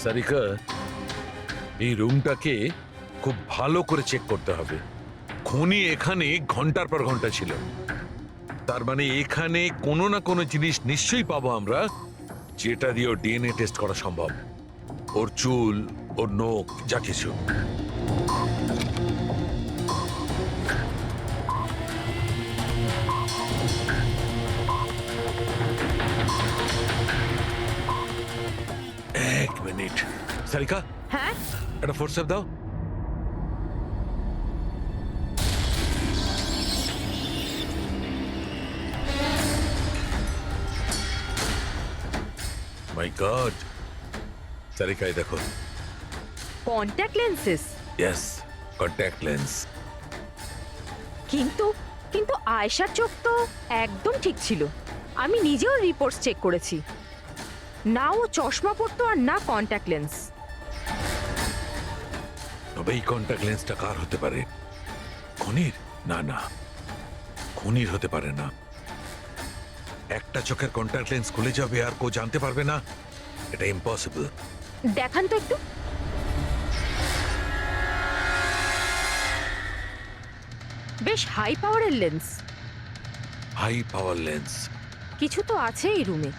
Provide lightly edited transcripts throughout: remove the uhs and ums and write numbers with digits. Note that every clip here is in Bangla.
সারিকা, এই রুমটাকে খুব ভালো করে চেক করতে হবে। খুনি এখানে ঘন্টার পর ঘন্টা ছিল, তার মানে এখানে কোনো না কোনো জিনিস নিশ্চয়ই পাবো আমরা, যেটা দিয়ে ওর ডিএনএ টেস্ট করা সম্ভব। ওর চুল, ওর নখ, যা কিছু। এক মিনিট সারিকা, হ্যাঁ, একটা ফোর্সেপ দাও। মাই গড, সারিকা এই দেখো। Contact lenses. Yes, contact lens. কিন্তু কিন্তু আয়েশার চোখ তো একদম ঠিক ছিল। আমি নিজেও রিপোর্টস চেক করেছি। না ও চশমা পরতো আর না কন্ট্যাক্ট লেন্স। তবে এই কন্ট্যাক্ট লেন্সটা কার হতে পারে? খুনির? না না, খুনির হতে পারে না। একটা চোখের কন্ট্যাক্ট লেন্স খুলে যাবে আর কেউ জানতে পারবে না, এটা ইম্পসিবল। দেখান তো একটু। বেশ হাই পাওয়ারের লেন্স। High power lens? কিছু তো আছে এই রুমে।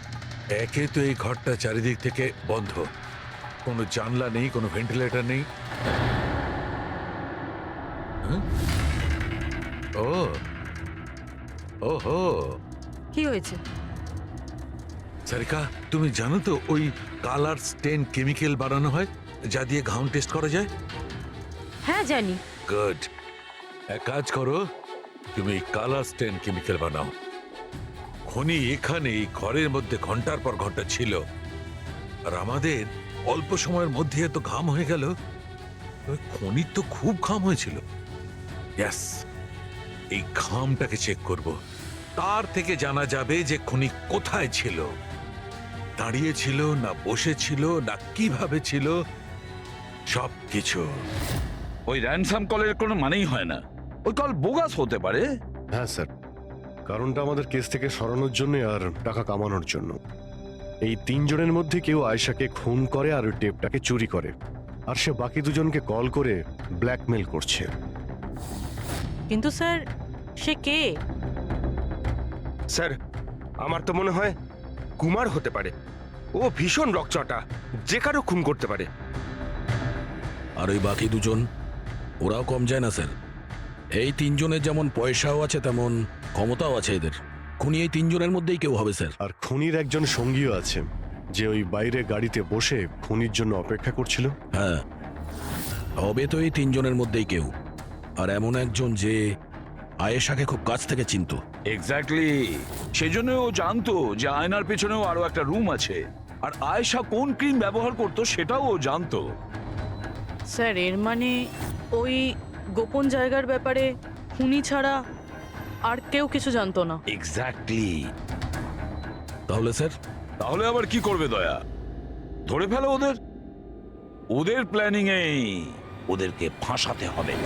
একে তো এই ঘরটা চারিদিক থেকে বন্ধ, কোনো জানলা নেই, কোনো ভেন্টিলেটর নেই। হ্যাঁ? ও ওহো, কি হয়েছে? সারিকা, তুমি জানো তো ওই কালার স্টেন কেমিক্যাল বানানো হয় যা দিয়ে ঘাম টেস্ট করা যায়? হ্যাঁ জানি। গুড, এক কাজ করো, তুমি কালার স্টেন কেমিক্যাল বানাও। খনি এখানে এই ঘরের মধ্যে ঘন্টার পর ঘন্টা ছিল, আর আমাদের অল্প সময়ের মধ্যে এত ঘাম হয়ে গেল। ওই খনির তো খুব ঘাম হয়েছিল। ইয়েস, এই ঘামটাকে চেক করব, তার থেকে জানা যাবে যে খনি কোথায় ছিল, দাঁড়িয়ে ছিল না বসে ছিল না কিভাবে ছিল, সব কিছু। ওই র্যানসাম কলের কোনো মানেই হয় না, ওই কল বোগাস হতে পারে। হ্যাঁ স্যার, কারণটা আমাদের কেস থেকে সরানোর জন্য আর টাকা কামানোর জন্য। এই তিনজনের মধ্যে কেউ আয়েশাকে খুন করে আর ওই টেপটাকে চুরি করে, আর সে বাকি দুজনকে কল করে ব্ল্যাকমেল করছে। কিন্তু স্যার, সে কে? স্যার, আমার তো মনে হয় কুমার হতে পারে। ও ভীষণ রকচটা, যে কারো খুন করতে পারে। আর ওই বাকি দুজন, ওরাও কম যায় না স্যার। এই তিনজনের যেমন পয়সাও আছে তেমন ক্ষমতাও আছে এদের। খুনি এই তিনজনের মধ্যেই কেউ হবে স্যার। আর খুনির একজন সঙ্গীও আছে, যে ওই বাইরে গাড়িতে বসে খুনির জন্য অপেক্ষা করছিল। হ্যাঁ, হবে তো এই তিনজনের মধ্যেই কেউ, আর এমন একজন যে আয়েশাকে খুব কাছ থেকে চিনত। এক্স্যাক্টলি, সেই জন্য ও জানতো যে আয়নার পেছনেও আরো একটা রুম আছে, আর আয়েশা কোন ক্রিম ব্যবহার করতো সেটাও ও জানতো। স্যার, এর মানে ওই গোপন জায়গার ব্যাপারে খুনি ছাড়া আর কেউ কিছু জানতো না। এক্স্যাক্টলি। তাহলে স্যার? তাহলে আবার কি করবে দয়া? ধরে ফেলো ওদের। ওদের প্ল্যানিং এই, ওদেরকে ফাঁসাতে হবে।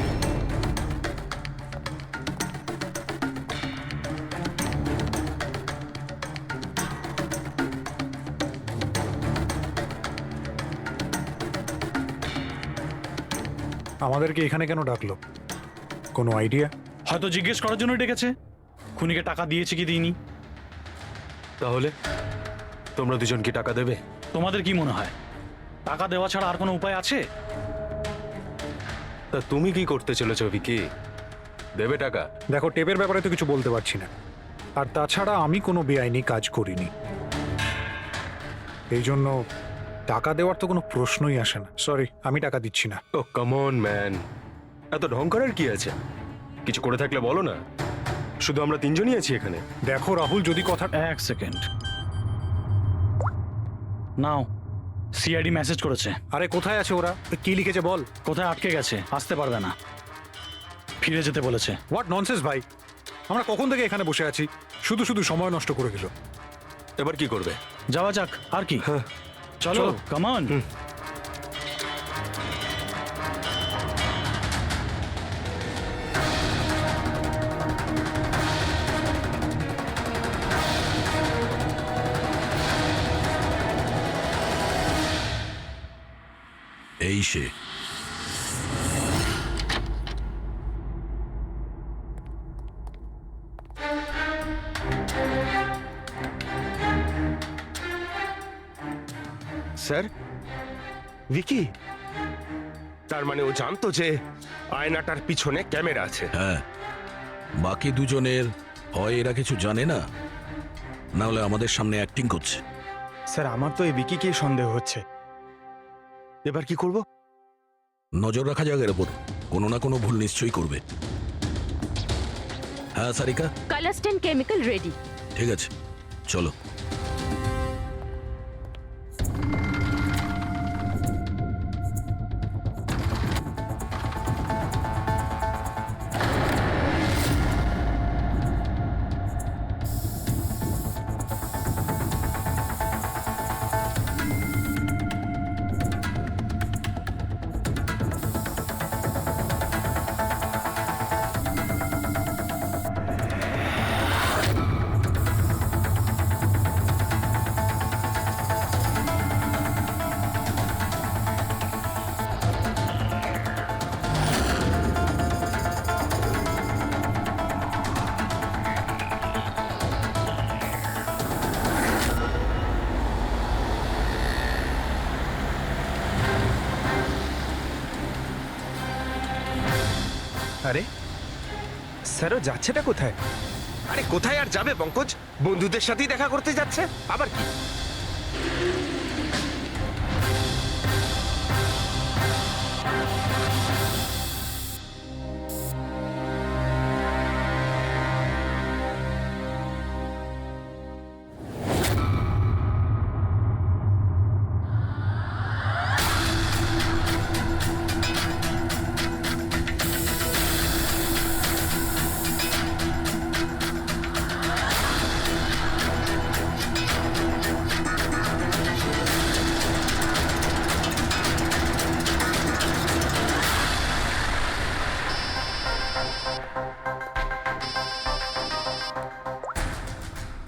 আমাদেরকে এখানে কেন ডাকলো? কোনো আইডিয়া? হয়তো জিজ্ঞেস করার জন্য ডেকেছে, খুনিকে টাকা দিয়েছে কি দিইনি। তাহলে তোমরা দুজন কি টাকা দেবে? তোমাদের কি মনে হয় টাকা দেওয়া ছাড়া আর কোনো উপায় আছে? তা তুমি কি করতে চলেছো ভিকি? দেবে টাকা? দেখো, টেপের ব্যাপারে তো কিছু বলতে পারছি না, আর তাছাড়া আমি কোনো বেআইনি কাজ করিনি, এই জন্য টাকা দেওয়ার তো কোনো প্রশ্নই আসে না। সরি, আমি টাকা দিচ্ছি না। ও কাম অন ম্যান, এত ঢং করার কি আছে? কিছু করে থাকলে বলো না, শুধু আমরা তিনজনই আছি এখানে। দেখো রাহুল, যদি কথা... এক সেকেন্ড, নাও, সিআইডি মেসেজ করেছে। আরে কোথায় আছে ওরা? কি লিখেছে বল। কোথায় আটকে গেছে, আসতে পারবে না, ফিরে যেতে বলেছে। হোয়াট ননসেন্স ভাই, আমরা কখন থেকে এখানে বসে আছি, শুধু শুধু সময় নষ্ট করে দিল। এবার কি করবে? যাওয়া যাক, আর কি। চলো, কাম অন। এই সে। স্যার, ভিকি তার মানে ও জানতো যে আয়নাটার পিছনে ক্যামেরা আছে। হ্যাঁ, বাকি দুজনের হয় এরা কিছু জানে না, না হলে আমাদের সামনে অ্যাক্টিং করছে। স্যার আমার তো এই বিকিকেই সন্দেহ হচ্ছে। এবার কি করব? নজর রাখা যাক এর ওপর, কোনো না কোনো ভুল নিশ্চয়ই করবে। হ্যাঁ সারিকা, কালার স্টেন কেমিক্যাল রেডি। ঠিক আছে, চলো। আরে স্যারও যাচ্ছেটা কোথায়? আরে কোথায় আর যাবে পঙ্কজ, বন্ধুদের সাথেই দেখা করতে যাচ্ছে, আবার কি?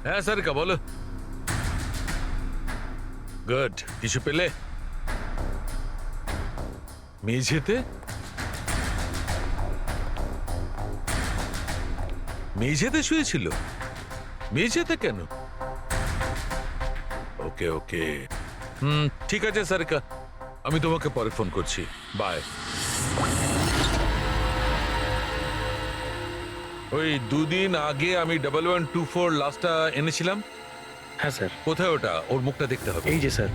হ্যাঁ সারিকা বলো। গুড, কিছু পেলে? মেঝেতে? মেঝেতে শুয়েছিল? মেঝেতে কেন? ওকে ওকে, ঠিক আছে সারিকা, আমি তোমাকে পরে ফোন করছি। বাই। ওই দুদিন আগে আমি 1124 লাস্টটা এনেছিলাম। হ্যাঁ স্যার। কোথায় ওটা? ওর মুখটা দেখতে হবে। এই যে স্যার।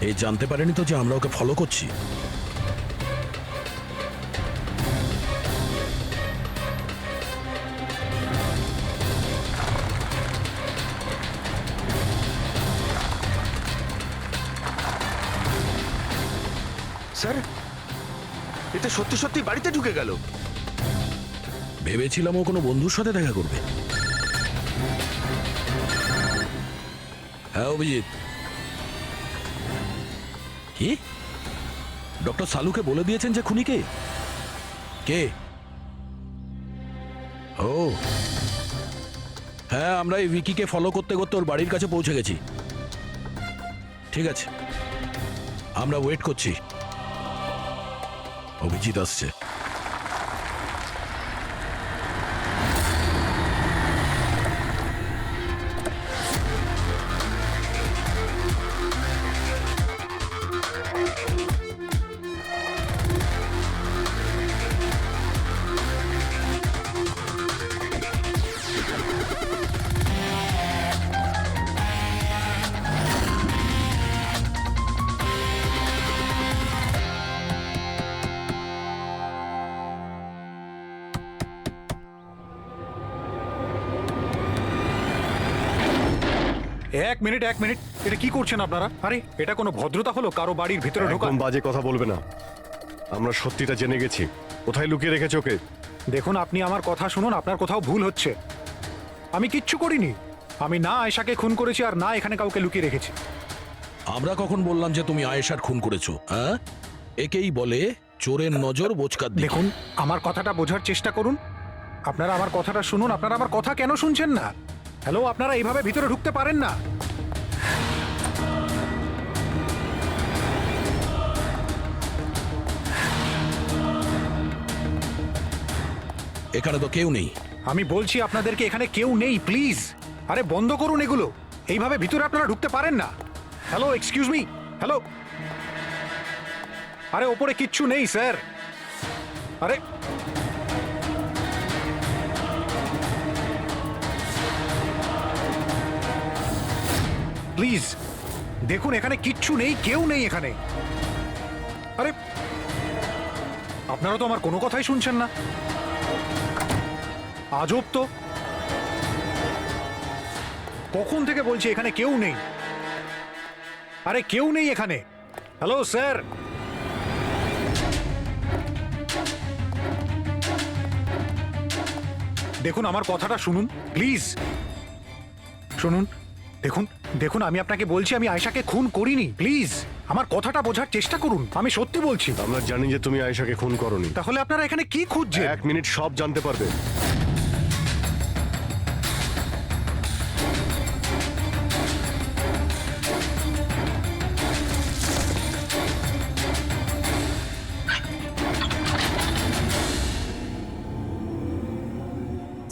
এই জানতে পারেনি তো যে আমরা ওকে ফলো করছি। স্যার, এটা সত্যি সত্যি বাড়িতে ঢুকে গেল। ভেবেছিলাম ও কোনো বন্ধুর সাথে দেখা করবে। হ্যাঁ অভিজিৎ। কি? ডক্টর সালুকে বলে দিয়েছেন যে খুনি কে? কে? ও হ্যাঁ, আমরা এই ভিকিকে ফলো করতে করতে ওর বাড়ির কাছে পৌঁছে গেছি। ঠিক আছে, আমরা ওয়েট করছি। অভিজিৎ আসছে। এক মিনিট, এটা কি করছেন আপনারা? আরে এটা কোনো ভদ্রতা হলো কারো বাড়ির ভিতরে ঢোকা? একদম বাজে কথা বলবে না, আমরা সত্যিটা জেনে গেছি। কোথায় লুকিয়ে রেখেছো ওকে? দেখুন, আপনি আমার কথা শুনুন, আপনার কোথাও ভুল হচ্ছে। আমি কিচ্ছু করিনি। আমি না আয়েশাকে খুন করেছি আর না এখানে কাউকে লুকিয়ে রেখেছি। আমরা কখন বললাম যে তুমি আয়েশার খুন করেছো? হ্যাঁ, একেই বলে চোরের নজর বোচকার দিকে। দেখুন, আমার কথাটা বোঝার চেষ্টা করুন। আপনারা আমার কথাটা শুনুন, আপনারা আমার কথা কেন শুনছেন না? হ্যালো, আপনারা এইভাবে ভিতরে ঢুকতে পারেন না। এখানে তো কেউ নেই। আমি বলছি আপনাদেরকে এখানে কেউ নেই, প্লিজ। আরে বন্ধ করুন এগুলো, এইভাবে ভিতরে আপনারা ঢুকতে পারেন না। Hello, excuse me, hello. আরে ওপরে কিচ্ছু নেই স্যার। আরে প্লিজ দেখুন, এখানে কিচ্ছু নেই, কেউ নেই এখানে। আরে আপনারা তো আমার কোনো কথাই শুনছেন না। আজব তো, কখন থেকে বলছি এখানে কেউ নেই। আরে কেউ নেই এখানে। হ্যালো স্যার, দেখুন আমার কথাটা শুনুন প্লিজ, শুনুন। দেখুন দেখুন, আমি আপনাকে বলছি আমি আয়েশাকে খুন করিনি। প্লিজ আমার কথাটা বোঝার চেষ্টা করুন, আমি সত্যি বলছি। আমরা জানি যে তুমি আয়েশাকে খুন করনি। তাহলে আপনারা এখানে কি খুঁজছেন? 1 মিনিট, সব জানতে পারবে।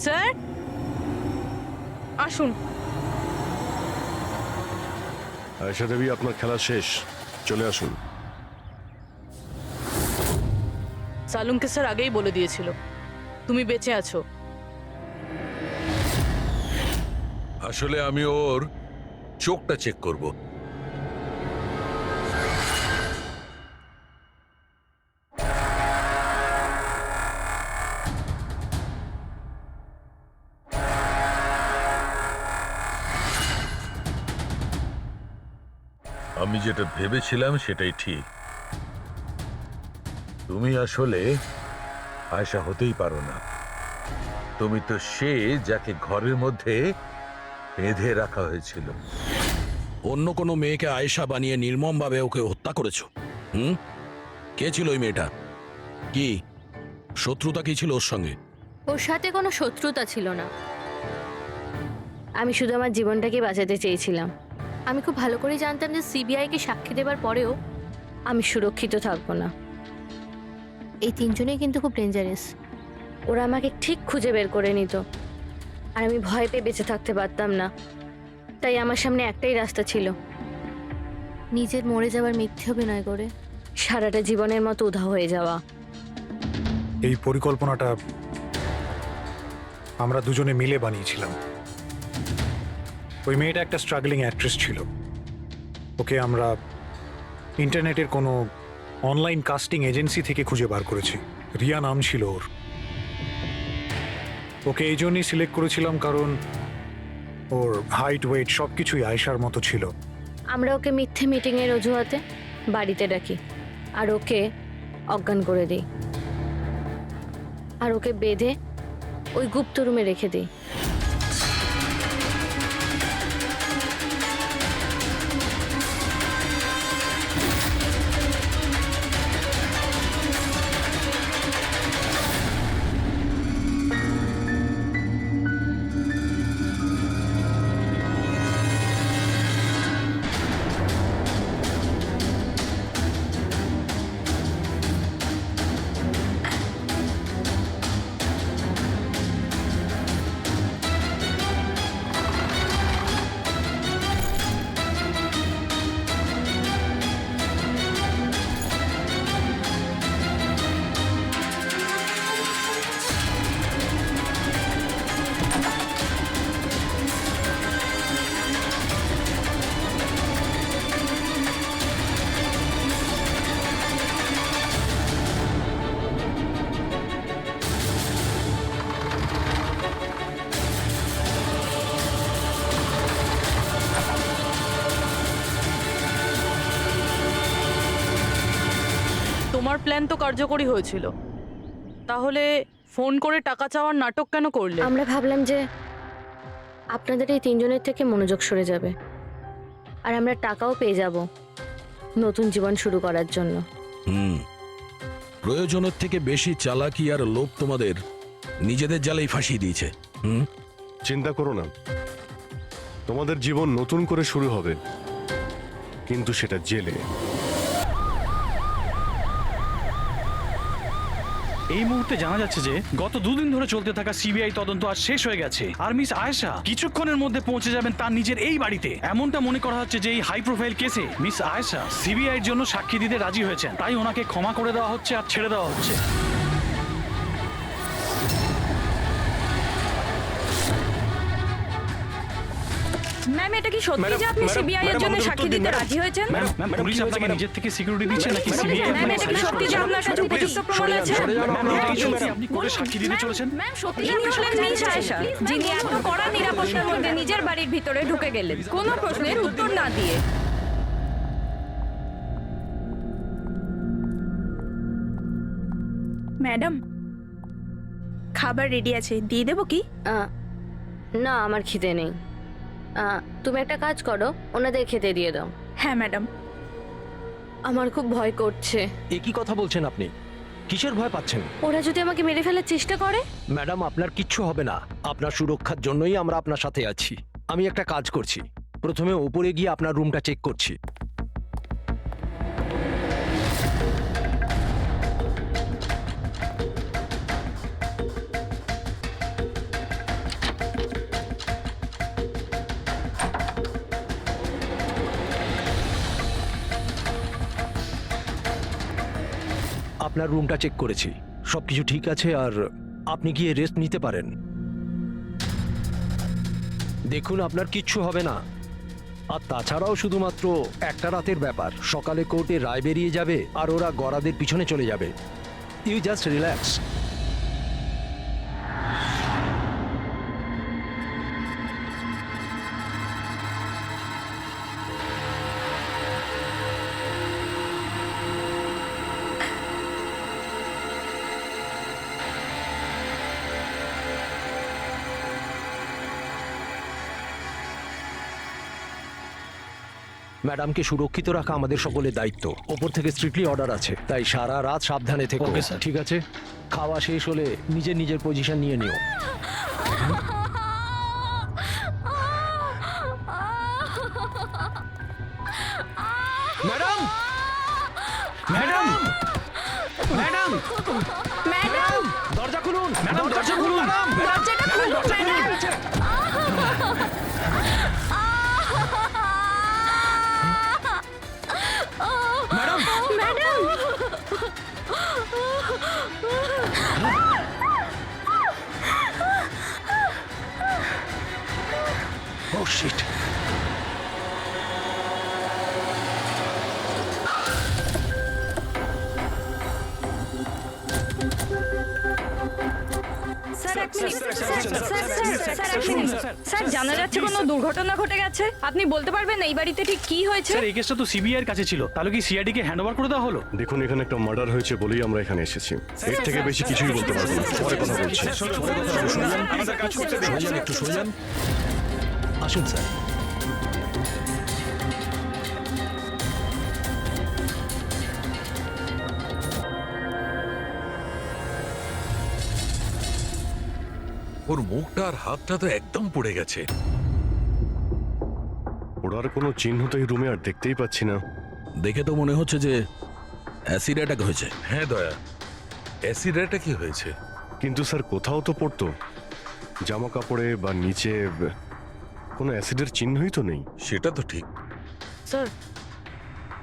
স্যার আসুন। আয়েশা দেবী, আপনার খেলা শেষ, চলে আসুন। সালুনকে স্যার আগেই বলে দিয়েছিল তুমি বেঁচে আছো। আসলে আমি ওর চোখটা চেক করব। আমি যেটা ভেবেছিলাম সেটাই ঠিক। তুমি আসলে আয়েশা হতেই পারো না। তুমি তো সে যাকে ঘরের মধ্যে বেঁধে রাখা হয়েছিল। অন্য কোনো মেয়েকে আয়েশা বানিয়ে নির্মমভাবে ওকে হত্যা করেছো। কে ছিল ওই মেয়েটা? কি শত্রুতা কি ছিল ওর সঙ্গে? ওর সাথে কোনো শত্রুতা ছিল না। আমি শুধু আমার জীবনটাকে বাঁচাতে চেয়েছিলাম। আমি খুব ভালো করে জানতাম যে সিবিআইকে সাক্ষী দেবার পরেও আমি সুরক্ষিত থাকবো না। এই তিনজনেই কিন্তু খুব ডেঞ্জারাস। ওরা আমাকে ঠিক খুঁজে বের করে নিত, আর আমি ভয় পেয়ে বেঁচে থাকতে পারতাম না। তাই আমার সামনে একটাই রাস্তা ছিল, নিজের মরে যাওয়ার মিথ্যে অভিনয় করে সারাটা জীবনের মতো উধাও হয়ে যাওয়া। এই পরিকল্পনাটা আমরা দুজনে মিলে বানিয়েছিলাম। ওই মেয়েটা একটা স্ট্রাগলিং অ্যাক্ট্রেস ছিল। ওকে আমরা ইন্টারনেটের কোনো অনলাইন কাস্টিং এজেন্সি থেকে খুঁজে বার করেছি। রিয়া নাম ছিল ওর। ওকে এই জন্যই সিলেক্ট করেছিলাম কারণ ওর হাইট, ওয়েট সব কিছুই আয়েশার মতো ছিল। আমরা ওকে মিথ্যে মিটিংয়ের অজুহাতে বাড়িতে ডাকি, আর ওকে অজ্ঞান করে দিই, আর ওকে বেঁধে ওই গুপ্ত রুমে রেখে দিই। তোমার প্ল্যান তো কার্যকরী হয়েছিল, তাহলে ফোন করে টাকা চাওয়ার নাটক কেন করলে? আমরা ভাবলাম যে আপনাদের এই তিনজনের থেকে মনোযোগ সরে যাবে, আর আমরা টাকাও পেয়ে যাব নতুন জীবন শুরু করার জন্য। প্রয়োজনের থেকে বেশি চালাকি আর লোভ তোমাদের নিজেদের জালেই ফাঁসিয়ে দিয়েছে। হুম, চিন্তা করো না, তোমাদের জীবন নতুন করে শুরু হবে, কিন্তু সেটা জেলে। এই মুহূর্তে জানা যাচ্ছে যে গত দুদিন ধরে চলতে থাকা সিবিআই তদন্ত আজ শেষ হয়ে গেছে, আর মিস আয়েশা কিছুক্ষণের মধ্যে পৌঁছে যাবেন তার নিজের এই বাড়িতে। এমনটা মনে করা হচ্ছে যে এই হাই প্রোফাইল কেসে মিস আয়েশা সিবিআইয়ের জন্য সাক্ষী দিতে রাজি হয়েছেন, তাই ওনাকে ক্ষমা করে দেওয়া হচ্ছে আর ছেড়ে দেওয়া হচ্ছে। ম্যাম, এটা কি সত্যি যে আপনি সিবিআই এর জন্য সাক্ষী দিতে রাজি হয়েছেন? ম্যাম, পুলিশ আপনাকে নিজের থেকে সিকিউরিটি দিচ্ছে নাকি সিবিআই? ম্যাম, এটা কি সত্যি যে আপনার কাছে উপযুক্ত প্রমাণ আছে? আপনি করে সাক্ষী দিতে চলেছেন? ম্যাম, সত্যি ইনি হলেন মিস আয়েশা, যিনি এত কড়া নিরাপত্তার মধ্যে নিজের বাড়ির ভিতরে ঢুকে গেলেন কোনো প্রশ্নের উত্তর না দিয়ে। ম্যাডাম, খাবার রেডি আছে, দিয়ে দেবো কি? না, আমার খিদে নেই। তুমি একটা কাজ করো, ওনাদের খেতে দিয়ে দাও। হ্যাঁ ম্যাডাম। আমার খুব ভয় করছে। এ কি কথা বলছেন আপনি? কিসের ভয় পাচ্ছেন? ওরা যদি আমাকে মেরে ফেলার চেষ্টা করে? ম্যাডাম, আপনার কিচ্ছু হবে না। আপনার সুরক্ষার জন্যই আমরা আপনার সাথে আছি। আমি একটা কাজ করছি, প্রথমে ওপরে গিয়ে আপনার রুমটা চেক করছি। আপনার রুমটা চেক করেছি, সবকিছু ঠিক আছে, আর আপনি গিয়ে রেস্ট নিতে পারেন। দেখুন, আপনার কিচ্ছু হবে না। আর তাছাড়াও শুধুমাত্র একটা রাতের ব্যাপার, সকালে কোর্টে রায় বেরিয়ে যাবে আর ওরা গরাদের পিছনে চলে যাবে। You just relax. ম্যাডামকে সুরক্ষিত রাখা আমাদের সকলের দায়িত্ব। ওপর থেকে স্ট্রিক্টলি অর্ডার আছে, তাই সারা রাত সাবধানে থেকো। Okay, sir. ঠিক আছে? খাওয়া শেষ হলে নিজের নিজের পজিশন নিয়ে নিও। ম্যাডাম, ম্যাডাম, ম্যাডাম, ম্যাডাম, দরজা খুলুন, ম্যাডাম, দরজা খুলুন, দরজাটা খুলুন ম্যাডাম। ম্যাডাম, ম্যাডাম, ও শিট। স্যার, এক মিনিট। স্যার, এক মিনিট। স্যার, জানা যাচ্ছে কোনো দুর্ঘটনা ঘটে গেছে। আপনি বলতে পারবেন এই বাড়িতে ঠিক কি হয়েছে? স্যার, এই কেসটা তো সিবিআই এর কাছে ছিল, তাহলে কি সিআইডি কে হ্যান্ড ওভার করে দেওয়া হলো? দেখুন, এখানে একটা মার্ডার হয়েছে বলেই আমরা এখানে এসেছি। এর থেকে বেশি কিছুই বলতে পারবো না, পরে কথা বলছি। একটু সরে যান। আসুন স্যার। ওর মুখটা আর হাতটা তো একদম পুড়ে গেছে। ওরার কোনো চিহ্ন তো এই রুমে আর দেখতেই পাচ্ছি না। দেখে তো মনে হচ্ছে যে অ্যাসিড অ্যাটাক হয়েছে। হ্যাঁ দয়া, অ্যাসিড অ্যাটাক কি হয়েছে? কিন্তু স্যার, কোথাও তো পড়তো, জামা কাপড়ে বা নিচে কোনো অ্যাসিডের চিহ্নই তো নেই। সেটা তো ঠিক। স্যার,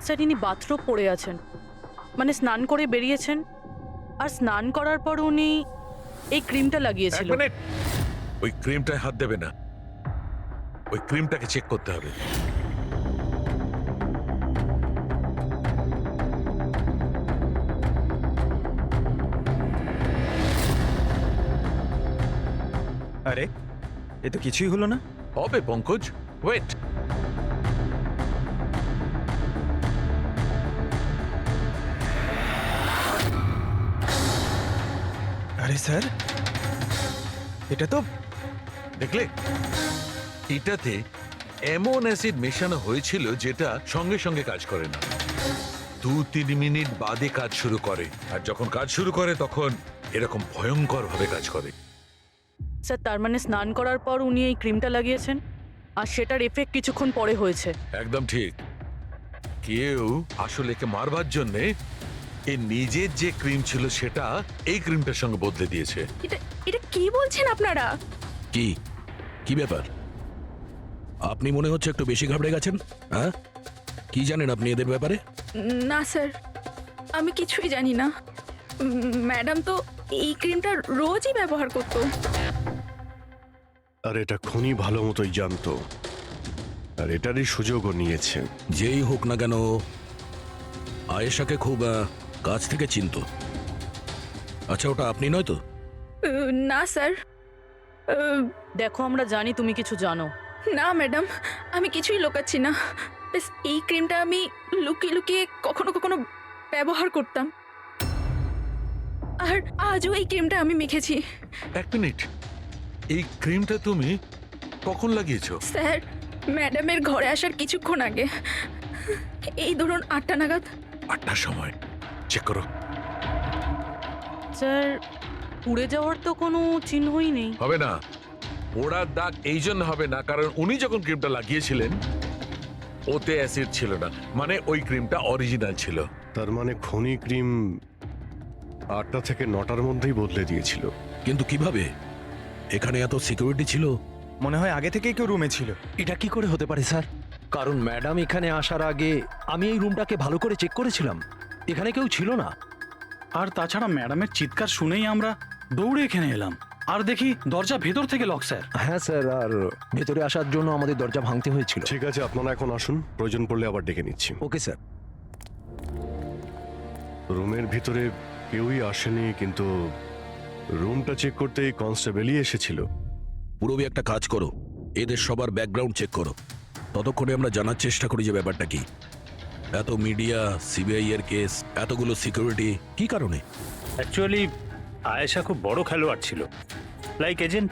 স্যার, ইনি বাথরুম পড়ে আছেন, মানে স্নান করে বেরিয়েছেন, আর স্নান করার পর উনি এই ক্রিমটা লাগিয়েছিল। এক মিনিট, ওই ক্রিমটায় হাত দেবে না, ওই ক্রিমটাকে চেক করতে হবে। আরে, এ তো কিছুই হলো না। হবে পঙ্কজ, ওয়েট। আরে স্যার, এটা তো দেখলে, এটাতে এমন অ্যাসিড মেশানো হয়েছিল যেটা সঙ্গে সঙ্গে কাজ করে না, 2-3 মিনিট বাদে কাজ শুরু করে। আর যখন কাজ শুরু করে তখন এরকম ভয়ঙ্কর ভাবে কাজ করে। স্যার তার মানে স্নান করার পর উনি এই ক্রিমটা লাগিয়েছেন আর সেটার এফেক্ট কিছুক্ষণ পরে হয়েছে। একদম ঠিক। কেউ আসলে একে মারবার জন্যে এই নিজের যে ক্রিম ছিল সেটা এই ক্রিমটার সঙ্গে বদলে দিয়েছে। এটা এটা কি বলছেন আপনারা? কি কি ব্যাপার? আপনি মনে হচ্ছে একটু বেশি ঘাবড়ে গেছেন। হ্যাঁ, কি জানেন আপনি এদের ব্যাপারে? না স্যার, আমি কিছুই জানি না। ম্যাডাম তো এই ক্রিমটা রোজই ব্যবহার করতো। আর এটা খুনি ভালো মতোই জানতো, আর এটারই সুযোগও নিয়েছে। যেই হোক না কেন আয়েশাকে খুব কাছ থেকে চিনতো। আচ্ছা, ওটা আপনি নয় তো? না স্যার। দেখো, আমরা জানি তুমি কিছু জানো। না ম্যাডাম, আমি কিছুই লুকাচ্ছি না। ব্যাস এই ক্রিমটা আমি লুকিয়ে লুকিয়ে কখনো কখনো ব্যবহার করতাম, আর আজও এই ক্রিমটা আমি মেখেছি। এক মিনিট, এই ক্রিমটা তুমি কখন লাগিয়েছো? স্যার, ম্যাডামের ঘরে আসার কিছুক্ষণ আগে, এই ধরুন 8টা নাগাদ। 8টার সময়? চেক করো। স্যার, পুড়ে যাওয়ার তো কোনো চিহ্নই নেই। হবে না, পোড়ার দাগ এই জন্য হবে না কারণ উনি যখন ক্রিমটা লাগিয়েছিলেন ওতে অ্যাসিড ছিল না, মানে ওই ক্রিমটা অরিজিনাল ছিল। তার মানে খনি ক্রিম 8টা থেকে 9টার মধ্যেই বদলে দিয়েছিল। কিন্তু কিভাবে? এখানে এত সিকিউরিটি ছিল। মনে হয় আগে থেকেই কেউ রুমে ছিল। এটা কি করে হতে পারে স্যার? কারণ ম্যাডাম এখানে আসার আগে আমি এই রুমটাকে ভালো করে চেক করেছিলাম, এখানে কেউ ছিল না। আর তাছাড়া ম্যাডামের চিৎকার শুনেই আমরা দৌড়ে এখানে এলাম, আর দেখি দরজা ভেতর থেকে লক স্যার। হ্যাঁ স্যার, আর ভেতরে আসার জন্য আমাদের দরজা ভাঙতে হয়েছিল। ঠিক আছে, আপনারা এখন আসুন, প্রয়োজন পড়লে আবার ডেকে নিচ্ছি। Okay sir. রুমের ভিতরে কেউই আসেনি, কিন্তু রুমটা চেক করতে কনস্টেবলই এসেছিল। পুরবি একটা কাজ করো, এদের সবার ব্যাকগ্রাউন্ড চেক করো। ততক্ষণে আমরা জানার চেষ্টা করি যে ব্যাপারটা কি। এত মিডিয়া, সিবিআই এর কেস, এতগুলো সিকিউরিটি, কি কারণে? অ্যাকচুয়ালি আয়েশা খুব বড় খেলোয়াড় ছিল, লাইক এজেন্ট।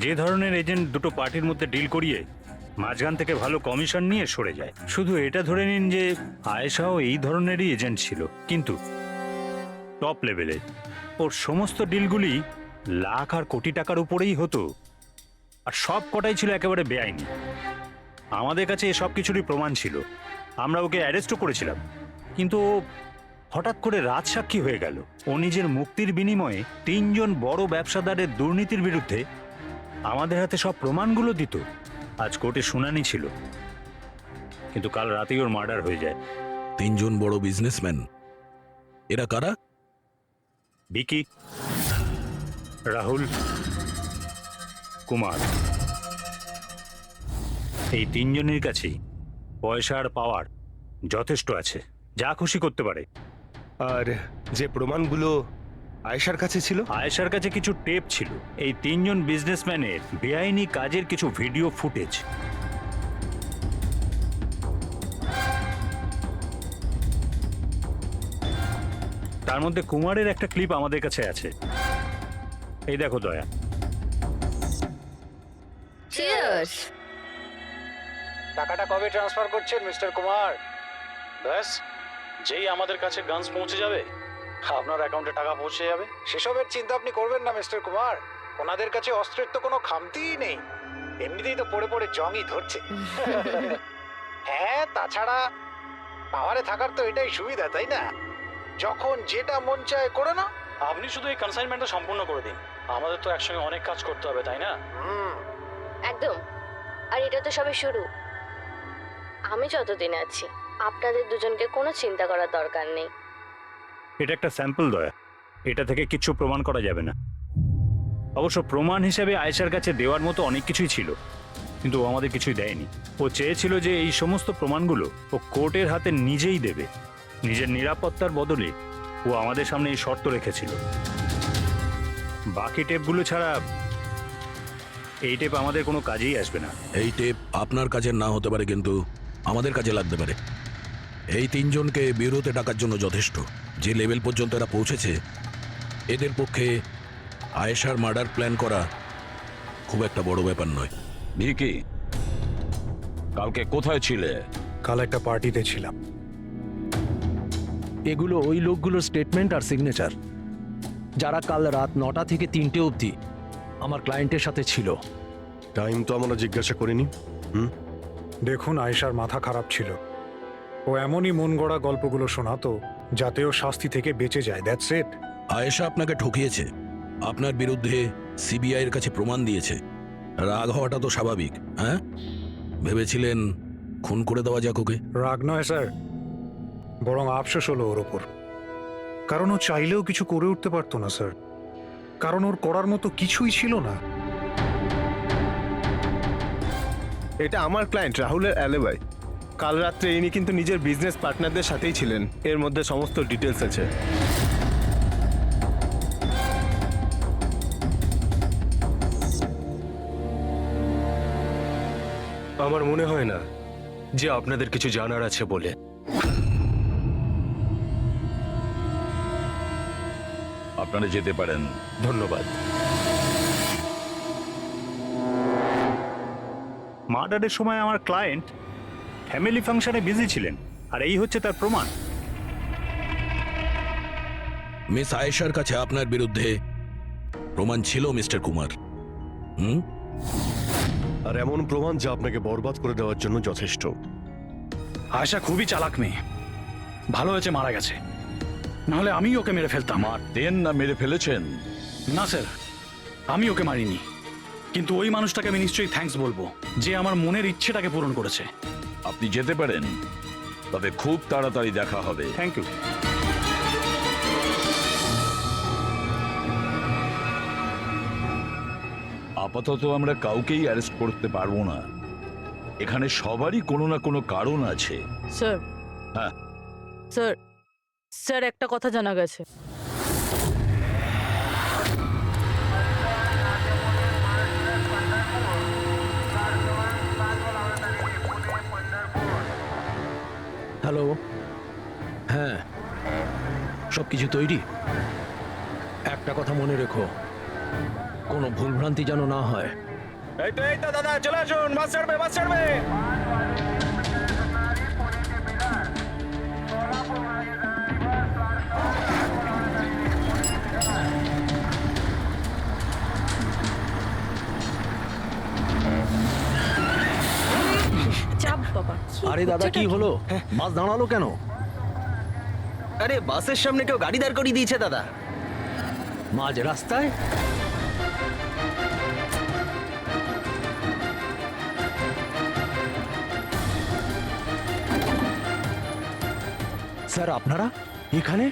যে ধরনের এজেন্ট দুটো পার্টির মধ্যে ডিল করিয়ে মাঝখান থেকে ভালো কমিশন নিয়ে সরে যায়। শুধু এটা ধরে নিন যে আয়েশাও এই ধরনেরই এজেন্ট ছিল, কিন্তু টপ লেভেলে। ওর সমস্ত ডিলগুলি লাখ আর কোটি টাকার উপরেই হতো, আর সব কটাই ছিল একেবারে বেআইনি। আমাদের কাছে এসব কিছুরই প্রমাণ ছিল, আমরা ওকে অ্যারেস্টও করেছিলাম। কিন্তু ও হঠাৎ করে রাজসাক্ষী হয়ে গেল। ও নিজের মুক্তির বিনিময়ে 3 জন বড় ব্যবসাদারের দুর্নীতির বিরুদ্ধে আমাদের হাতে সব প্রমাণগুলো দিত। আজ কোর্টে শুনানি ছিল, কিন্তু কাল রাতেই ওর মার্ডার হয়ে যায়। 3 জন বড় বিজনেসম্যান, এরা কারা? বিকি, রাহুল, কুমার। এই 3 জনের কাছেই পয়সা আর পাওয়ার যথেষ্ট আছে, যা খুশি করতে পারে। আর যে প্রমাণগুলো আয়েশার কাছে ছিল? আয়েশার কাছে কিছু টেপ ছিল, এই 3 জন বিজনেসম্যানের বেআইনি কাজের কিছু ভিডিও ফুটেজ। তার মধ্যে কুমারের একটা ক্লিপ আমাদের কাছে আছে, এই দেখো দয়া। চিয়ার্স। টাকাটা কবে ট্রান্সফার করছেন মিস্টার কুমার? ব্যাস, যেই আমাদের কাছে গানস পৌঁছে যাবে আপনার অ্যাকাউন্টে টাকা পৌঁছে যাবে। সেসবের চিন্তা আপনি করবেন না মিস্টার কুমার, ওনাদের কাছে অস্ত্রের তো কোনো খামতিই নেই, এমনিতেই তো পড়ে পড়ে জংই ধরছে। হ্যাঁ, তাছাড়া পাওয়ারে থাকার তো এটাই সুবিধা, তাই না? যখন যেটা মন চায় করে না। আপনি শুধু এই কনসাইনমেন্টটা সম্পূর্ণ করে দিন, আমাদের তো একসঙ্গে অনেক কাজ করতে হবে, তাই না? একদম। আর এটা তো সবে শুরু। আমি যতদিন আছি আপনাদের দুজনকে কোনো চিন্তা করার দরকার নেই। এটা একটা স্যাম্পল দয়া, এটা থেকে কিছু প্রমাণ করা যাবে না। অবশ্য প্রমাণ হিসেবে আয়েশার কাছে দেওয়ার মতো অনেক কিছুই ছিল, কিন্তু ও আমাদের কিছুই দেয়নি। ও চেয়েছিল যে এই সমস্ত প্রমাণগুলো ও কোর্টের হাতে নিজেই দেবে। নিজের নিরাপত্তার বদলে ও আমাদের সামনে এই শর্ত রেখেছিল। বাকি টেপগুলো ছাড়া এই টেপ আমাদের কোনো কাজেই আসবে না। এই টেপ আপনার কাজের না হতে পারে, কিন্তু আমাদের কাজে লাগতে পারে। এই 3 জনকে বিউরোতে ডাকার জন্য যথেষ্ট। যে লেভেল পর্যন্ত এরা পৌঁছেছে, এদের পক্ষে আয়েশার মার্ডার প্ল্যান করা খুব একটা বড় ব্যাপার নয়। ভিকি, কালকে কোথায় ছিলে? কাল একটা পার্টিতে ছিলাম। এগুলো ওই লোকগুলোর স্টেটমেন্ট আর সিগনেচার, যারা কাল রাত 9টা থেকে 3টে অবধি আমার ক্লায়েন্টের সাথে ছিল। টাইম তো আমরা জিজ্ঞাসা করিনি। দেখুন, আয়েশার মাথা খারাপ ছিল। ও এমনই মন গড়া গল্পগুলো শোনাতো যাতে ও শাস্তি থেকে বেঁচে যায়। That's it. আয়েশা আপনাকে ঠকিয়েছে, আপনার বিরুদ্ধে সিবিআই এর কাছে প্রমাণ দিয়েছে। রাগ হওয়াটা তো স্বাভাবিক। হ্যাঁ, ভেবেছিলেন খুন করে দেওয়া যাক ওকে? রাগ নয় স্যার, বরং আফসোস হলো ওর ওপর। কারণ ও চাইলেও কিছু করে উঠতে পারতো না স্যার, কারণ ওর করার মতো কিছুই ছিল না। এটা আমার ক্লায়েন্ট রাহুলের অ্যালিবাই। কাল রাত্রে ইনি কিন্তু নিজের বিজনেস পার্টনারদের সাথেই ছিলেন। এর মধ্যে সমস্ত ডিটেলস আছে। আমার মনে হয় না যে আপনাদের কিছু জানার আছে বলে। আপনারা যেতে পারেন। ধন্যবাদ। মার্ডারের সময় আমার ক্লায়েন্ট ফ্যামিলি ফাংশনে বিজি ছিলেন, আর এই হচ্ছে তার প্রমাণ। মিস আয়েশার কাছে আপনার বিরুদ্ধে প্রমাণ ছিল মিস্টার কুমার। আর এমন প্রমাণ যা আপনাকে বরবাদ করে দেওয়ার জন্য যথেষ্ট। আয়েশা খুবই চালাক মেয়ে, ভালো হয়েছে মারা গেছে, নাহলে আমি ওকে মেরে ফেলতাম। মারতেন না মেরে ফেলেছেন? না স্যার, আমি ওকে মারিনি, কিন্তু ওই মানুষটাকে আমি নিশ্চয়ই থ্যাঙ্কস বলবো যে আমার মনের ইচ্ছেটাকে পূরণ করেছে। আপনি যেতে পারেন, তবে খুব তাড়াতাড়ি দেখা হবে। Thank you. আপাতত আমরা কাউকেই অ্যারেস্ট করতে পারবো না। এখানে সবারই কোনো না কোনো কারণ আছে। স্যার, হ্যাঁ স্যার, স্যার একটা কথা জানা গেছে। হ্যালো, হ্যাঁ, সব কিছু তৈরি। একটা কথা মনে রেখো, কোনো ভুলভ্রান্তি যেন না হয়। এই তো দাদা, চলে আসুন, বাস ছাড়বে, বাস ছাড়বে। চাপ বাবা। আরে দাদা, কি হলো? বাস দাঁড়ালো কেন? আরে বাসের সামনে কেউ গাড়ি দাঁড় করিয়ে দিয়েছে দাদা। মাঝ রাস্তায়? স্যার, আপনারা এখানে?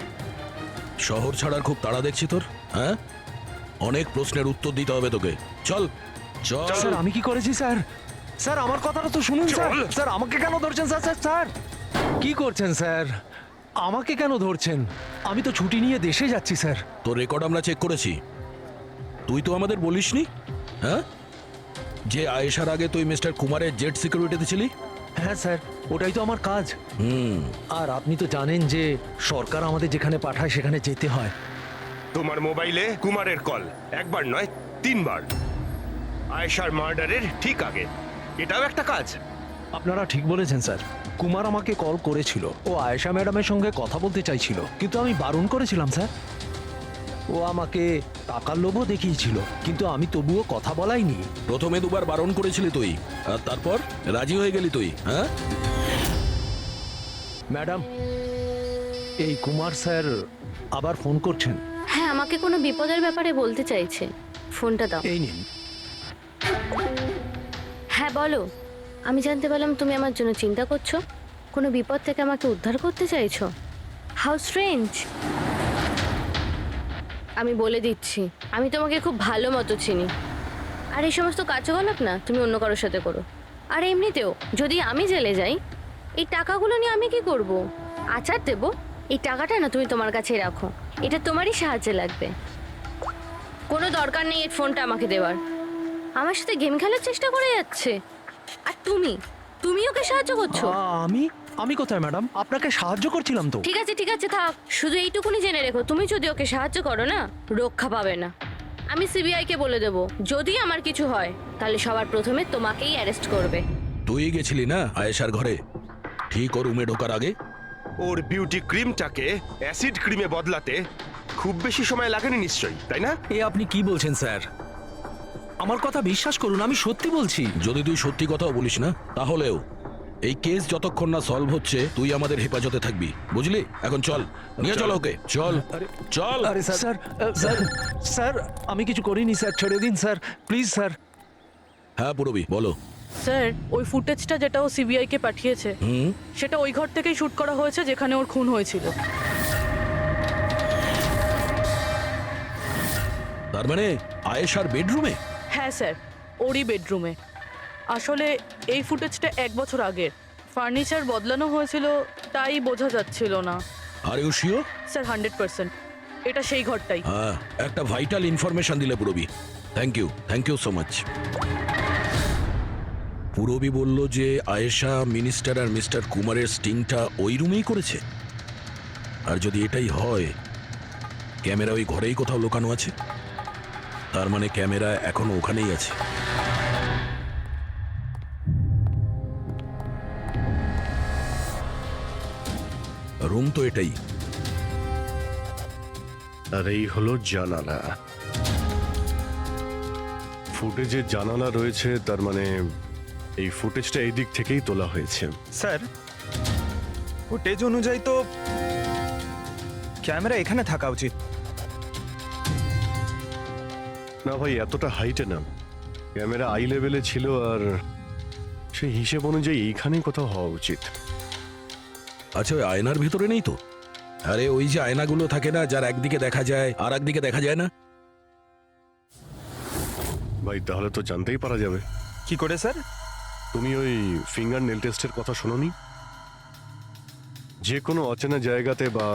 শহর ছাড়ার খুব তাড়া দেখছি তোর। হ্যাঁ, অনেক প্রশ্নের উত্তর দিতে হবে তোকে। চল চল। স্যার, আমি কি করেছি স্যার? স্যার, আমার কথাটা তো শুনুন স্যার। স্যার, আমাকে কেন ধরছেন স্যার? স্যার স্যার কি করছেন স্যার? আমাকে কেন ধরছেন? আমি তো ছুটি নিয়ে দেশে যাচ্ছি স্যার। তোর রেকর্ড আমরা চেক করেছি, তুই তো আমাদের বলিসনি। হ্যাঁ, যে আয়েশার আগে তুই মিস্টার কুমারের জেট সিকিউরিটিতে ছিলি। হ্যাঁ স্যার, ওটাই তো আমার কাজ। আর আপনি তো জানেন যে সরকার আমাদের যেখানে পাঠায় সেখানে যেতে হয়। তোমার মোবাইলে কুমারের কল একবার নয় 3 বার, আয়েশার মার্ডারের ঠিক আগে। এটাও একটা কাজ। আপনারা ঠিক বলেছেন স্যার। কুমার আমাকে কল করেছিল, ও আয়েশা ম্যাডামের সঙ্গে কথা বলতে চাইছিল, কিন্তু আমি বারণ করেছিলাম স্যার। ও আমাকে টাকার লোভও দেখিয়েছিল, কিন্তু আমি তবুও কথা বলাইনি। প্রথমে দুবার বারণ করেছিলি তুই, আর তারপর রাজি হয়ে গেলি তুই। হ্যাঁ ম্যাডাম, এই কুমার স্যার আবার ফোন করছেন। হ্যাঁ, আমাকে কোনো বিপদের ব্যাপারে বলতে চাইছে। ফোনটা দাও। এই নিন। হ্যাঁ বলো। আমি জানতে পারলাম তুমি আমার জন্য চিন্তা করছো, কোনো বিপদ থেকে আমাকে উদ্ধার করতে চাইছো। How strange. আমি বলে দিচ্ছি, আমি তোমাকে খুব ভালো মতো চিনি। আর এই সমস্ত কার্যকলাপ না তুমি অন্য কারোর সাথে করো। আর এমনিতেও যদি আমি জেলে যাই, এই টাকাগুলো নিয়ে আমি কি করব? আচার দেবো? এই টাকাটা না তুমি তোমার কাছেই রাখো, এটা তোমারই সাহায্যে লাগবে। কোনো দরকার নেই এই ফোনটা আমাকে দেওয়ার। আমার সাথে গেম খেলার চেষ্টা করে যাচ্ছে, আর তুমি ওকে সাহায্য করছো। আমি কোথায় ম্যাডাম? আপনাকে সাহায্য করছিলাম তো। ঠিক আছে থাক, শুধু এইটুকুনি জেনে রেখো, তুমি যদি ওকে সাহায্য করো না, রক্ষা পাবে না। আমি সিবিআই কে বলে দেবো, যদি আমার কিছু হয় তাহলে সবার প্রথমে তোমাকেই অ্যারেস্ট করবে। তুই গেছিলি না আয়েশার ঘরে ঠিক ও রুমে ঢোকার আগে? ওর বিউটি ক্রিমটাকে অ্যাসিড ক্রিমে বদলাতে খুব বেশি সময় লাগেনি নিশ্চয়ই, তাই না? এ আপনি কি বলছেন স্যার? আমার কথা বিশ্বাস করুন, আমি সত্যি বলছি। যদি তুই সত্যি কথাও বলিস না, তাহলেও এই কেস যতক্ষণ না সলভ হচ্ছে তুই আমাদের হেফাজতে থাকবি, বুঝলি? এখন চল, নিয়ে চল ওকে, চল চল। আরে স্যার স্যার স্যার স্যার আমি কিছু করিনি স্যার, ছেড়ে দিন স্যার, প্লিজ স্যার। হ্যাঁ পুরবি, বলো। স্যার ওই ফুটেজটা যেটা ও সিবিআই কে পাঠিয়েছে সেটা ওই ঘর থেকেই শুট করা হয়েছে যেখানে ওর খুন হয়েছিল। তার মানে আয়েশার বেডরুমে? হ্যাঁ স্যার, ওরই বেডরুমে। আসলে এই ফুটেজটা 1 বছর আগের, ফার্নিচার বদলানো হয়েছিল তাই বোঝা যাচ্ছিল না। Are you sure? স্যার 100%, এটা সেই ঘরটাই। হ্যাঁ, একটা ভাইটাল ইনফরমেশন দিলে Purabi, thank you so much. Purabi বলল যে আয়েশা মিনিস্টার আর মিস্টার কুমারের স্টিংটা ওই রুমেই করেছে। আর যদি এটাই হয়, ক্যামেরা ওই ঘরেই কোথাও লুকানো আছে। তার মানে ক্যামেরা এখনো ওখানেই আছে। রুম তো এটাই। আর এই হলো জানালা। ফুটেজে জানালা রয়েছে, তার মানে এই ফুটেজটা এই দিক থেকেই তোলা হয়েছে। স্যার ফুটেজ অনুযায়ী তো ক্যামেরা এখানে থাকা উচিত। না ভাই, এতটা হাইটে না, ক্যামেরা আই লেভেলে ছিল, আর সেই হিসেব অনুযায়ী এইখানেই কোথাও হওয়া উচিত। আচ্ছা, ওই আয়নার ভিতরে নেই তো? আরে ওই যে আয়নাগুলো থাকে না, যার একদিকে দেখা যায় আর একদিকে দেখা যায় না। ভাই তাহলে তো জানতেই পারা যাবে। কি করে স্যার? তুমি ওই ফিঙ্গার নেল টেস্টের কথা শোনোনি? যে কোনো অচেনা জায়গাতে বা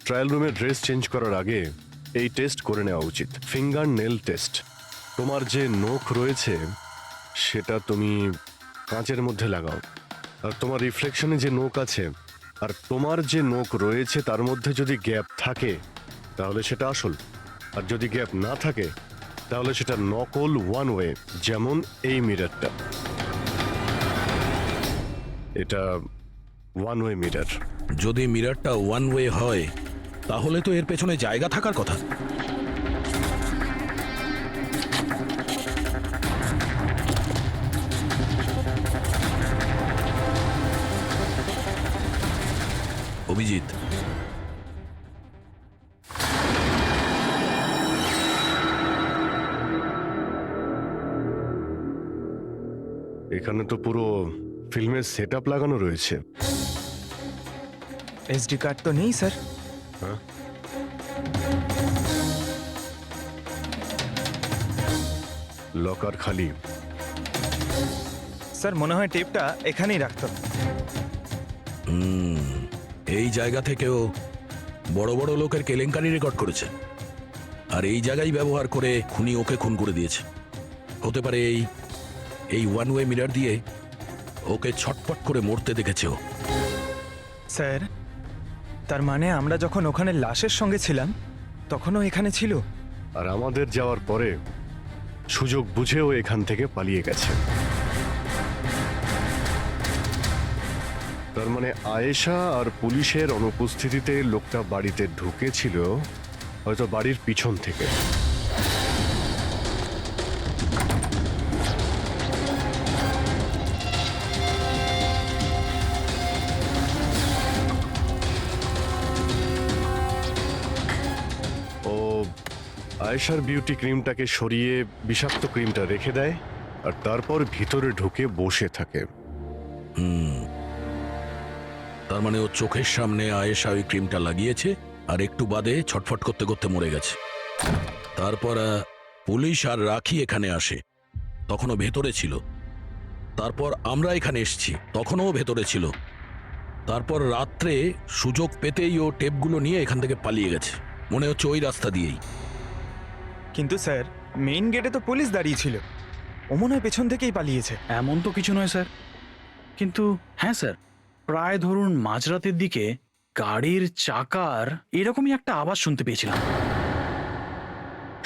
ট্রায়াল রুমে ড্রেস চেঞ্জ করার আগে এই টেস্ট করে নেওয়া উচিত, ফিঙ্গার নেল টেস্ট। তোমার যে নখ রয়েছে সেটা তুমি কাঁচের মধ্যে লাগাও, আর তোমার রিফ্লেকশনে যে নখ আছে আর তোমার যে নখ রয়েছে তার মধ্যে যদি গ্যাপ থাকে তাহলে সেটা আসল, আর যদি গ্যাপ না থাকে তাহলে সেটা নকল ওয়ান ওয়ে। যেমন এই মিররটা, এটা ওয়ান ওয়ে মিরর। যদি মিররটা ওয়ান ওয়ে হয় তাহলে তো এর পেছনে জায়গা থাকার কথা। অভিজিৎ, এখানে তো পুরো ফিল্মের সেটআপ লাগানো রয়েছে। এসডি কার্ড তো নেই স্যার। হ্যাঁ, লকার খালি। স্যার মনে হয় টেপটা এখানেই রাখতো। এই জায়গা থেকেও বড় বড় লোকের কেলেঙ্কারি রেকর্ড করেছে, আর এই জায়গায় ব্যবহার করে খুনি ওকে খুন করে দিয়েছে। হতে পারে এই ওয়ান ওয়ে মিরর দিয়ে ওকে ছটপট করে মরতে দেখেছে ও। স্যার তার মানে আমরা যখন ওখানে লাশের সঙ্গে ছিলাম তখনও এখানে ছিল, আর আমাদের যাওয়ার পরে সুযোগ বুঝেও এখান থেকে পালিয়ে গেছে। তার মানে আয়েশা আর পুলিশের অনুপস্থিতিতে লোকটা বাড়িতে ঢুকেছিল, হয়তো বাড়ির পিছন থেকে। ও আয়েশার বিউটি ক্রিমটাকে সরিয়ে বিষাক্ত ক্রিমটা রেখে দেয়, আর তারপর ভিতরে ঢুকে বসে থাকে। তার মানে ও চোখের সামনে আয়েশা ওই ক্রিমটা লাগিয়েছে, আর একটু বাদে ছটফট করতে করতে মরে গেছে। তারপর পুলিশ আর রাখি এখানে আসে, তখনও ভেতরে ছিল। তারপর আমরা এখানে এসেছি, তখনও ভেতরে ছিল। তারপর রাত্রে সুযোগ পেতেই ও টেপগুলো নিয়ে এখান থেকে পালিয়ে গেছে, মনে হচ্ছে ওই রাস্তা দিয়েই। কিন্তু স্যার মেইন গেটে তো পুলিশ দাঁড়িয়ে ছিল, ও মনে হয় পেছন থেকেই পালিয়েছে। এমন তো কিছু নয় স্যার, কিন্তু হ্যাঁ স্যার, প্রায় ধরুন মাঝরাতের দিকে গাড়ির চাকার এরকমই একটা আওয়াজ শুনতে পেয়েছিলাম।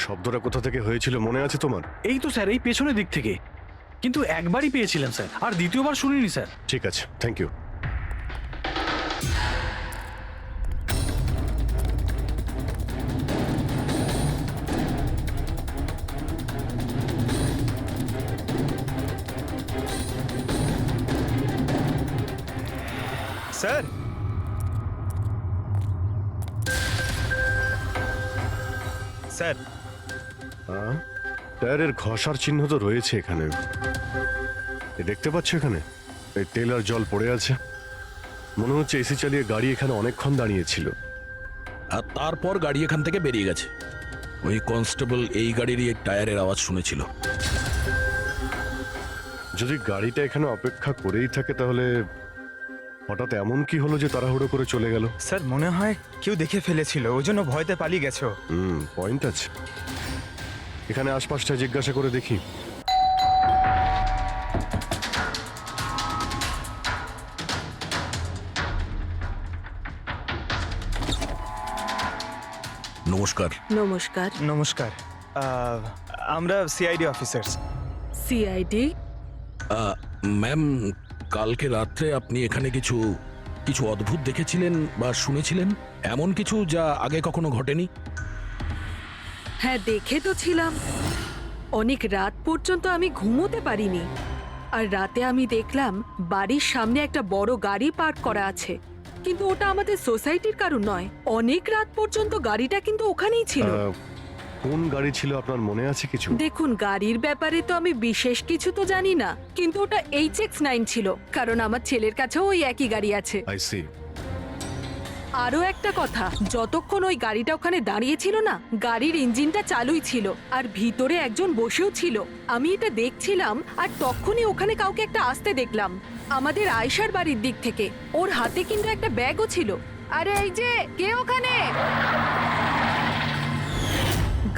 শব্দটা কোথা থেকে হয়েছিল মনে আছে তোমার? এই তো স্যার, এই পেছনের দিক থেকে, কিন্তু একবারই পেয়েছিলাম স্যার, আর দ্বিতীয়বার শুনিনি স্যার। ঠিক আছে, থ্যাংক ইউ। স্যার স্যার হ্যাঁ, টায়ারের ঘষার চিহ্ন তো রয়েছে এখানে। এ দেখতে পাচ্ছ এখানে এই তেল আর জল পড়ে আছে। মনে হচ্ছে এসি চালিয়ে গাড়ি এখানে অনেকক্ষণ দাঁড়িয়েছিল। আর তারপর গাড়ি এখান থেকে বেরিয়ে গেছে। ওই কনস্টেবল এই গাড়িরই এই টায়ারের আওয়াজ শুনেছিল। যদি গাড়িটা এখানে অপেক্ষা করেই থাকে তাহলে হঠাৎ এমন কি হলো যে তাড়াহুড়ো করে চলে গেল? স্যার মনে হয় কেউ দেখে ফেলেছিল, ওই জন্য ভয়তে পালিয়ে গেছো। পয়েন্ট আছে। এখানে আশপাশটা জিজ্ঞাসা করে দেখি। নমস্কার। নমস্কার। নমস্কার, আমরা সিআইডি অফিসার্স। সিআইডি? ম্যাম, কালকে রাত্রে আপনি এখানে কিছু কিছু অদ্ভুত দেখেছিলেন বা শুনেছিলেন, এমন কিছু যা আগে কখনো ঘটেনি? হ্যাঁ, দেখে তো ছিলাম। অনেক রাত পর্যন্ত আমি ঘুমোতে পারিনি। আর রাতে আমি দেখলাম বাড়ির সামনে একটা বড় গাড়ি পার্ক করা আছে, কিন্তু ওটা আমাদের সোসাইটির কারণ নয়। অনেক রাত পর্যন্ত গাড়িটা কিন্তু ওখানেই ছিল। কোন গাড়ি ছিল আপনার মনে আছে কিছু? দেখুন, গাড়ির ব্যাপারে তো আমি বিশেষ কিছু তো জানি না, কিন্তু ওটা HX9 ছিল, কারণ আমার ছেলের কাছেও ওই একই গাড়ি আছে। I see. আরো একটা কথা, যতক্ষণ ওই গাড়িটা ওখানে দাঁড়িয়ে ছিল না, গাড়ির ইঞ্জিনটা চালুই ছিল আর ভিতরে একজন বসেও ছিল। আমি এটা দেখছিলাম আর তখনই ওখানে কাউকে একটা আসতে দেখলাম আমাদের আয়েশার বাড়ির দিক থেকে। ওর হাতে কিন্তু একটা ব্যাগও ছিল। আরে এই যে, কে ওখানে?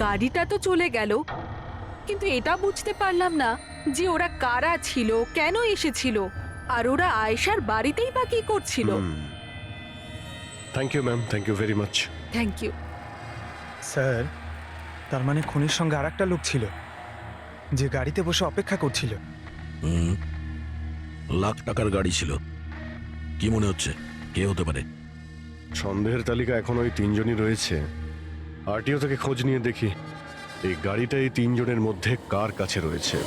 গাড়িটা তো চলে গেল, কিন্তু এটা বুঝতে পারলাম না যে ওরা কারা ছিল, কেন এসেছিল, আর ওরা আয়েশার বাড়িতেই বা কি করছিল। Thank you ma'am, thank you very much. Thank you. Sir, তার মানে খুনির সঙ্গে আর একটা লোক ছিল যে গাড়িতে বসে অপেক্ষা করছিল। লাখ টাকার গাড়ি ছিল। কি মনে হচ্ছে কে হতে পারে? সন্দেহের তালিকা এখন ওই তিনজনই রয়েছে। আরটিও থেকে খোঁজ নিয়ে দেখি এই গাড়িটা এই তিনজনের মধ্যে কার কাছে রয়েছে।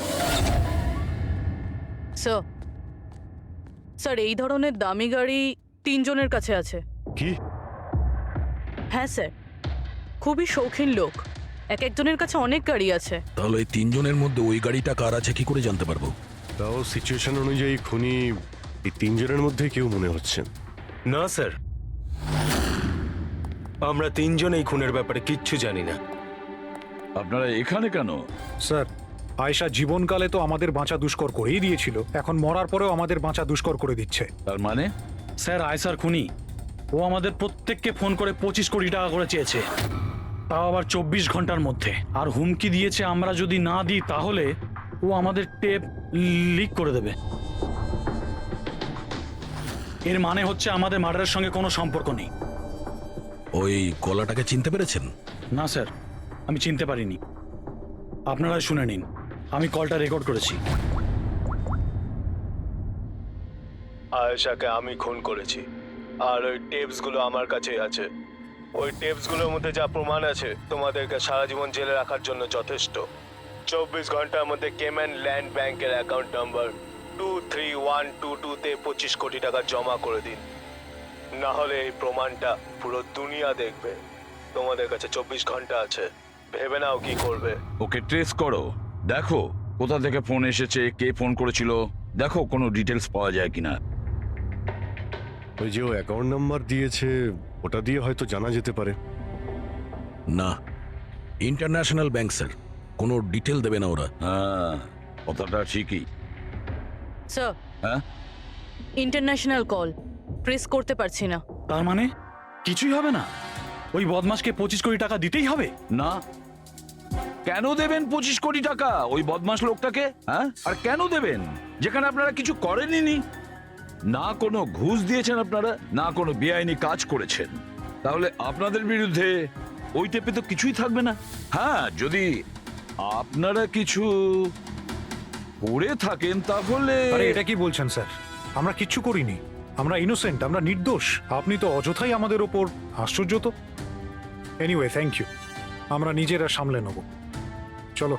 স্যার, এই ধরনের দামি গাড়ি তিনজনের কাছে আছে। কি? হ্যাঁ স্যার, খুবই শৌখিন লোক, এক একজনের কাছে অনেক গাড়ি আছে। তাহলে এই তিনজনের মধ্যে ওই গাড়িটা কার আছে কি করে জানতে পারবো? তাও সিচুয়েশন অনুযায়ী খুনি এই তিনজনের মধ্যে কেউ মনে হচ্ছে। না স্যার, আমরা তিনজন এই খুনের ব্যাপারে কিচ্ছু জানি না। আপনারা এখানে কেন? স্যার, আয়েশা জীবনকালে তো আমাদের বাঁচা দুষ্কর করেই দিয়েছিল, এখন মরার পরেও আমাদের বাঁচা দুষ্কর করে দিচ্ছে। তার মানে? স্যার, আয়সার খুনি ও আমাদের প্রত্যেককে ফোন করে 25 কোটি টাকা করে চেয়েছে, তাও আবার 24 ঘন্টার মধ্যে। আর হুমকি দিয়েছে আমরা যদি না দিই তাহলে ও আমাদের টেপ লিক করে দেবে। এর মানে হচ্ছে আমাদের মার্ডারের সঙ্গে কোনো সম্পর্ক নেই। ওই গলাটাকে চিনতে পেরেছেন? না স্যার, আমি চিনতে পারিনি। আপনারাই শুনে নিন, আমি কলটা রেকর্ড করেছি। আয়েশাকে আমি খুন করেছি, আর ওই টেপসগুলো আমার কাছেই আছে। ওই টেপসগুলোর মধ্যে যা প্রমাণ আছে তোমাদেরকে সারা জীবন জেলে রাখার জন্য যথেষ্ট। 24 ঘন্টার মধ্যে কেম্যান ল্যান্ড ব্যাংকের অ্যাকাউন্ট নাম্বার 23122-তে 25 কোটি টাকা জমা করে দিন, না হলে এই প্রমাণটা পুরো দুনিয়া দেখবে। তোমাদের কাছে 24 ঘন্টা আছে, ভেবে নাও কি করবে। ওকে ট্রেস করো, দেখো কোথা থেকে ফোন এসেছে, কে ফোন করেছিল, দেখো কোনো ডিটেলস পাওয়া যায় কিনা। ওই যে ও অ্যাকাউন্ট নাম্বার দিয়েছে, ওটা দিয়ে হয়তো জানা যেতে পারে। না, ইন্টারন্যাশনাল ব্যাংক স্যার, কোনো ডিটেল দেবে না ওরা। হ্যাঁ, কথাটা ঠিকই। স্যার, হ্যাঁ, ইন্টারন্যাশনাল কল, প্রেস করতে পারছি না। তার মানে কিছুই হবে না? ওই বদমাশকে 25 কোটি টাকা দিতেই হবে? না। কেন দেবেন 25 কোটি টাকা ওই বদমাশ লোকটাকে? হ্যাঁ, আর কেন দেবেন যেখানে আপনারা কিছু করেননি? না কোনো ঘুষ দিয়েছেন আপনারা, না কোনো বেআইনি কাজ করেছেন। তাহলে আপনাদের বিরুদ্ধে ওই টেপে তো কিছুই থাকবে না। হ্যাঁ, যদি আপনারা কিছু করে থাকেন তাহলে। আরে এটা কি বলছেন স্যার? আমরা কিচ্ছু করিনি, আমরা ইনোসেন্ট, আমরা নির্দোষ। আপনি তো অযথাই আমাদের ওপর। আশ্চর্য তো। এনিওয়ে, থ্যাংক ইউ, আমরা নিজেরা সামলে নেব। চলো।